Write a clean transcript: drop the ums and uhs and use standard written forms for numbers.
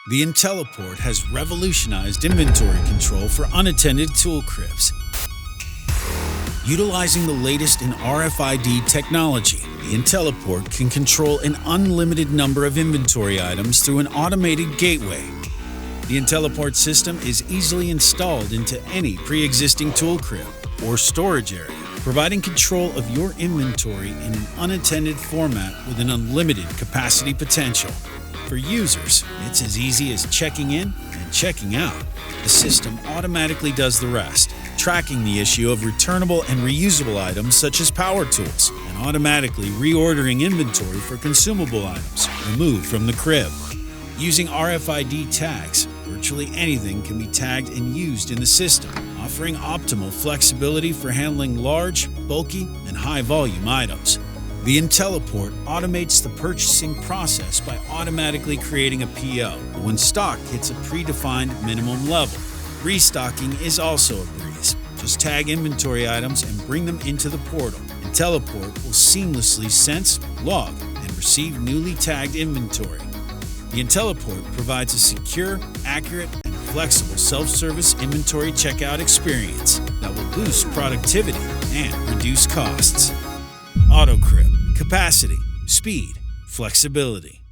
The IntelliPort has revolutionized inventory control for unattended tool cribs. Utilizing the latest in RFID technology, the IntelliPort can control an unlimited number of inventory items through an automated gateway. The IntelliPort system is easily installed into any pre-existing tool crib or storage area, providing control of your inventory in an unattended format with an unlimited capacity potential. For users, it's as easy as checking in and checking out. The system automatically does the rest, tracking the issue of returnable and reusable items such as power tools, and automatically reordering inventory for consumable items removed from the crib. Using RFID tags, virtually anything can be tagged and used in the system, offering optimal flexibility for handling large, bulky, and high-volume items. The IntelliPort automates the purchasing process by automatically creating a PO when stock hits a predefined minimum level. Restocking is also a breeze. Just tag inventory items and bring them into the portal. IntelliPort will seamlessly sense, log, and receive newly tagged inventory. The IntelliPort provides a secure, accurate, and flexible self-service inventory checkout experience that will boost productivity and reduce costs. AutoCrib. Capacity, speed, flexibility.